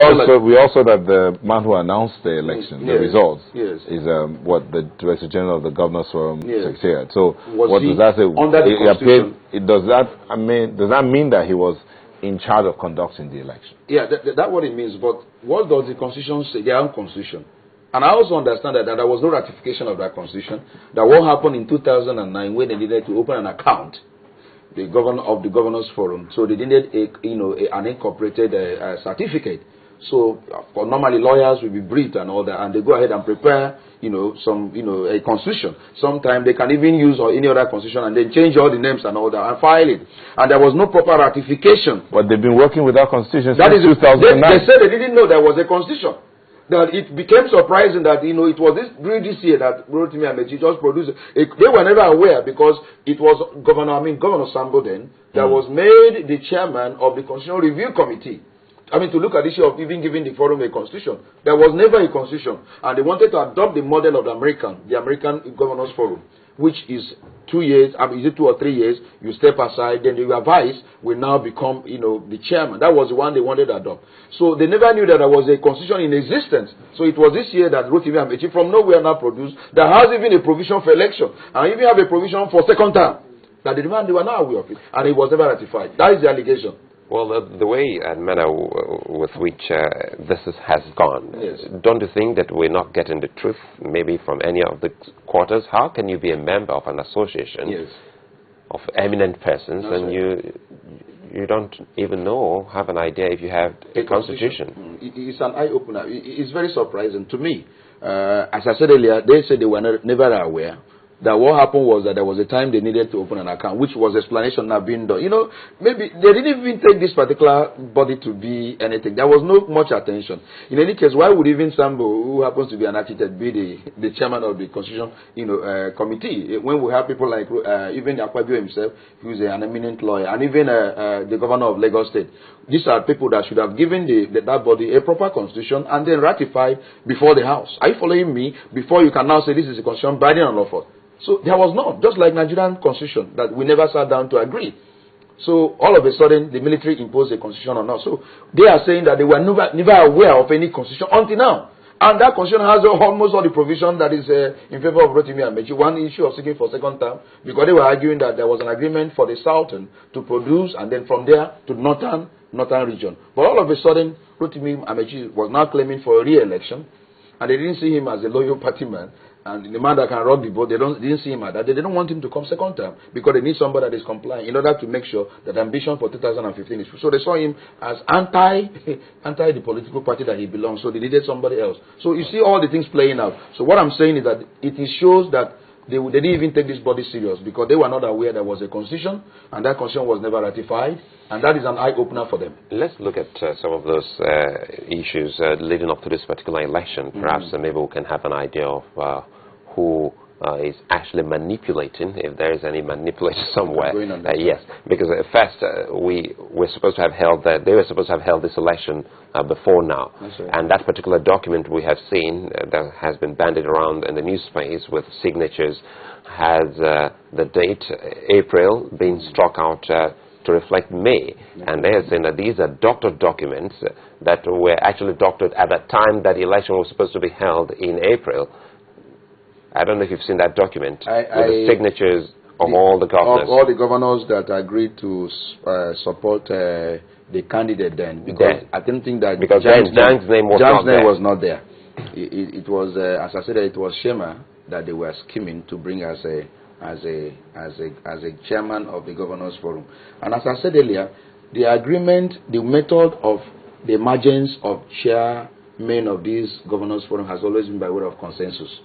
Also, we also that the man who announced the election, the results, is what the Director General of the Governors Forum Secretariat. So what does that say? Under the Constitution? Does that mean that he was in charge of conducting the election? Yeah, that's what it means. But what does the Constitution say? Their own Constitution. And I also understand that there was no ratification of that Constitution. That what happened in 2009 when they needed to open an account, the governor of the Governors Forum. So they needed an incorporated certificate. So normally lawyers will be briefed and all that, and they go ahead and prepare a constitution. Sometimes they can even use any other constitution and then change all the names and all that and file it. And there was no proper ratification. But they've been working with that constitution since 2009. They said they didn't know there was a constitution. That it became surprising that it was during this year that Rotimi Amechi just produced it. They were never aware because it was Governor Sambo then that was made the chairman of the Constitutional Review Committee. To look at the issue of even giving the forum a constitution. There was never a constitution. And they wanted to adopt the model of the American Governors Forum, which is 2 years, is it 2 or 3 years, you step aside, then your vice will now become, the chairman. That was the one they wanted to adopt. So they never knew that there was a constitution in existence. So it was this year that Rotimi Amechi from nowhere now produced, that has even a provision for election, and even have a provision for second term. That they were not aware of it, and it was never ratified. That is the allegation. Well, the way and manner with which this has gone, don't you think that we're not getting the truth maybe from any of the quarters? How can you be a member of an association of eminent persons and you don't even have an idea if you have a constitution? It's an eye-opener. It's very surprising to me. As I said earlier, they said they were never aware. That what happened was that there was a time they needed to open an account, which was explanation now being done. Maybe they didn't even take this particular body to be anything. There was no much attention. In any case, why would even Sambo, who happens to be an architect, be the chairman of the Constitution committee? When we have people like even Akpabio himself, who is an eminent lawyer, and even the governor of Lagos State. These are people that should have given that body a proper constitution and then ratified before the House. Are you following me? Before you can now say this is a constitution binding on lawful. So there was not, just like Nigerian constitution, that we never sat down to agree. So all of a sudden, the military imposed a constitution on us. So they are saying that they were never aware of any constitution until now. And that constitution has almost all the provision that is in favor of Rotimi Amechi. One issue of seeking for second term, because they were arguing that there was an agreement for the Southern to produce, and then from there to northern region. But all of a sudden, Rotimi Amechi was now claiming for a re-election, and they didn't see him as a loyal party man. And the man that can rock the boat, they didn't see him at that. They didn't want him to come second term because they need somebody that is compliant in order to make sure that ambition for 2015 is true. So they saw him as anti the political party that he belongs. So they needed somebody else. So you see all the things playing out. So what I'm saying is that it shows that they didn't even take this body serious because they were not aware there was a constitution, and that constitution was never ratified, and that is an eye-opener for them. Let's look at some of those issues leading up to this particular election. Perhaps maybe we can have an idea of who is actually manipulating, if there is any manipulation somewhere. Yes, because first we were supposed to have held they were supposed to have held this election before now, and that particular document we have seen that has been bandied around in the news space with signatures has the date April being struck out to reflect May, and they are saying that these are doctored documents that were actually doctored at the time that the election was supposed to be held in April. I don't know if you've seen that document with the signatures of all the governors. Of all the governors that agreed to support the candidate then. Because I didn't think that because Jan's name was not there. It was, as I said, it was Shema that they were scheming to bring as a chairman of the Governors Forum. And as I said earlier, the agreement, the method of the emergence of chairmen of these Governors Forum has always been by way of consensus.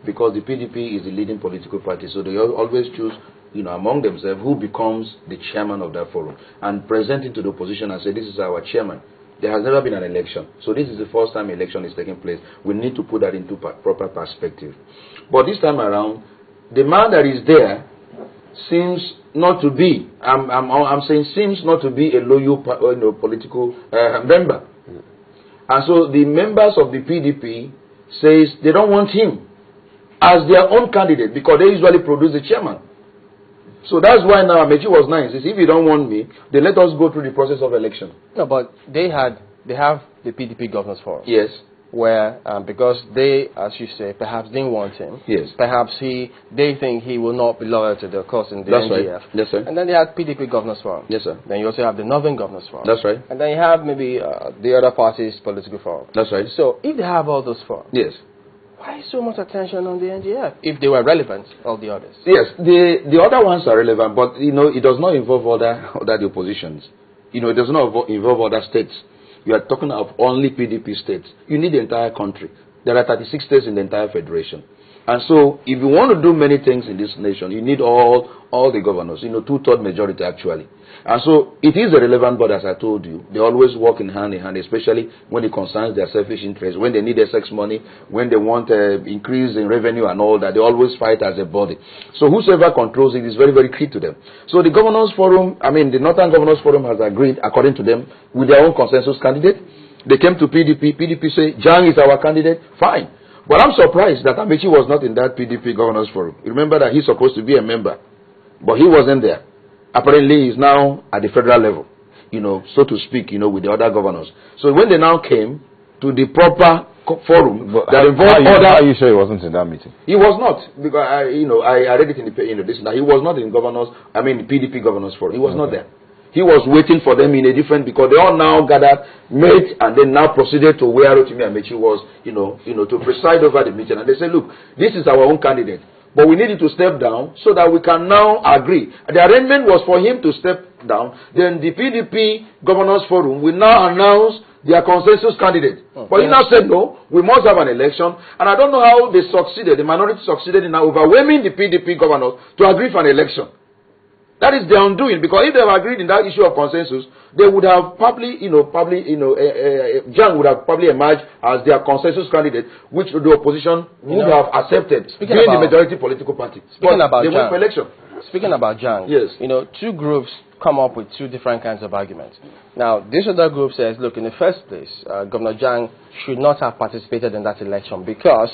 Because the PDP is the leading political party, so they always choose, among themselves who becomes the chairman of that forum and present it to the opposition and say, this is our chairman. There has never been an election, so this is the first time election is taking place. We need to put that into proper perspective. But this time around, the man that is there seems not to be, I'm saying seems not to be a loyal political member. And so the members of the PDP says they don't want him as their own candidate because they usually produce the chairman. So that's why now Amechi was nice. If you don't want me, then let us go through the process of election. Yeah, but they had they have the PDP Governors Forum. Yes. Where, because they, as you say, perhaps didn't want him. Yes. Perhaps they think he will not be loyal to the cause in the That's NGF. Right. Yes, sir. And then they have PDP Governors Forum. Yes, sir. Then you also have the Northern Governors Forum. That's right. And then you have maybe the other parties' political forum. That's right. So if they have all those forums, yes, why so much attention on the NGF if they were relevant, all the others? Yes, the other ones are relevant, but it does not involve other oppositions. It does not involve other states. You are talking of only PDP states. You need the entire country. There are 36 states in the entire federation. And so, if you want to do many things in this nation, you need all the governors, 2/3 majority actually. And so, it is a relevant body, as I told you. They always work in hand, especially when it concerns their selfish interests, when they need excess money, when they want increase in revenue and all that, they always fight as a body. So, whosoever controls it is very, very key to them. So, the Governors Forum, the Northern Governors Forum has agreed, according to them, with their own consensus candidate. They came to PDP. PDP say, Jang is our candidate. Fine. But I'm surprised that Amechi was not in that PDP Governors Forum. Remember that he's supposed to be a member, but he wasn't there. Apparently, he's now at the federal level, so to speak, with the other governors. So when they now came to the proper forum that involved other... How are you sure he wasn't in that meeting? He was not, because I read it in the this. That he was not in the PDP Governors Forum. He was not there. He was waiting for them in a different, because they all now gathered, met, and then now proceeded to where Rotimi Amechi was, to preside over the meeting. And they said, look, this is our own candidate, but we need you to step down so that we can now agree. The arrangement was for him to step down. Then the PDP Governors Forum will now announce their consensus candidate. But he now said, no, we must have an election. And I don't know how they succeeded, the minority succeeded in now overwhelming the PDP governors to agree for an election. That is their undoing, because if they have agreed in that issue of consensus, they would have probably, Jang would have probably emerged as their consensus candidate, which the opposition would have accepted, being the majority political party. Speaking about Jang, Speaking about Jang, yes. Two groups come up with two different kinds of arguments. Now, this other group says, look, in the first place, Governor Jang should not have participated in that election because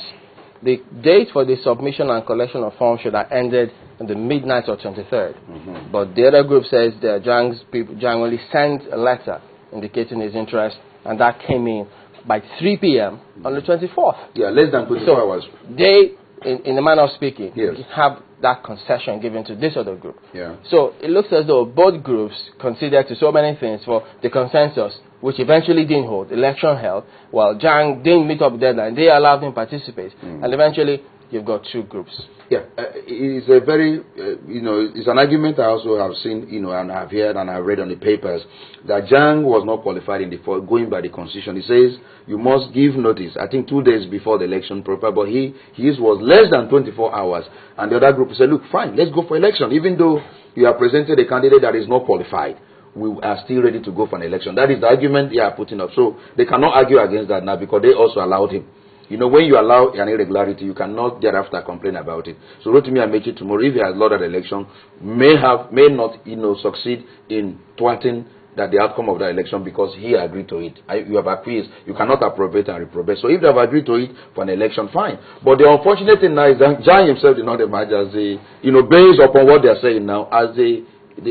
the date for the submission and collection of forms should have ended on the midnight of 23rd. But the other group says that Jang only sent a letter indicating his interest, and that came in by 3 p.m. on the 24th. Yeah, less than 24 hours. They, in a manner of speaking, yes, have that concession given to this other group. Yeah. So it looks as though both groups considered to so many things for the consensus, which eventually didn't hold, election held, while Jang didn't meet up the deadline. They allowed him to participate, and eventually you've got two groups. Yeah, it's a very, it's an argument I also have seen, and I've heard and I've read on the papers, that Jang was not qualified going by the constitution. He says you must give notice, I think 2 days before the election proper, but his was less than 24 hours. And the other group said, look, fine, let's go for election. Even though you have presented a candidate that is not qualified, we are still ready to go for an election. That is the argument they are putting up. So they cannot argue against that now, because they also allowed him. When you allow an irregularity, you cannot thereafter complain about it. So Rotimi Amechi tomorrow, if he has lost that election, may not succeed in thwarting that the outcome of the election, because he agreed to it. You have acquiesced. You cannot appropriate and reprobate. So if they have agreed to it for an election, fine. But the unfortunate thing now is that Jang himself did not emerge as based upon what they are saying now, as the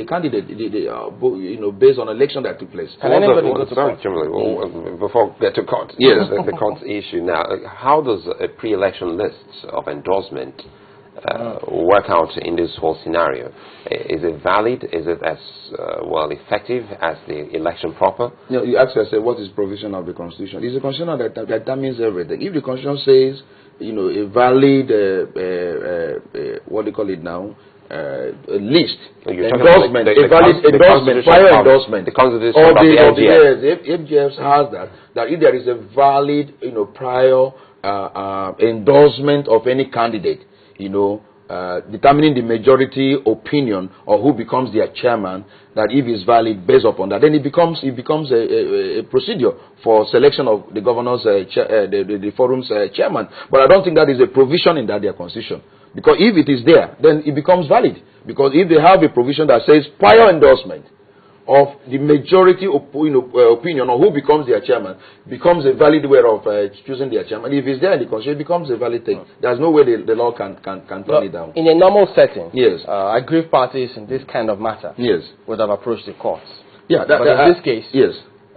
candidate, based on election that took place. Before we get to court, yes, the court issue now, how does a pre-election list of endorsement work out in this whole scenario? Is it valid? Is it as effective as the election proper? You ask yourself, what is provision of the Constitution? It's the Constitution that means everything. If the Constitution says, a valid, what do you call it now? A list, endorsement, a valid endorsement, prior endorsement. The Constitution of the NGF. The NGF has that if there is a valid, prior endorsement of any candidate, determining the majority opinion or who becomes their chairman, that if it's valid based upon that, then it becomes a procedure for selection of the governor's the forum's chairman. But I don't think that is a provision in their constitution. Because if it is there, then it becomes valid. Because if they have a provision that says prior endorsement of the majority opinion on who becomes their chairman, becomes a valid way of choosing their chairman. If it's there in the constitution, it becomes a valid thing. There's no way the law can turn it down. In a normal setting, yes, aggrieved parties in this kind of matter, yes, would have approached the courts. Yeah, but in this case, yes,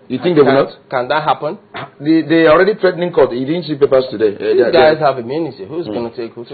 You think they will not? Can that happen? They are already threatening court. You didn't see papers today. These guys have immunity. Who's going to take who?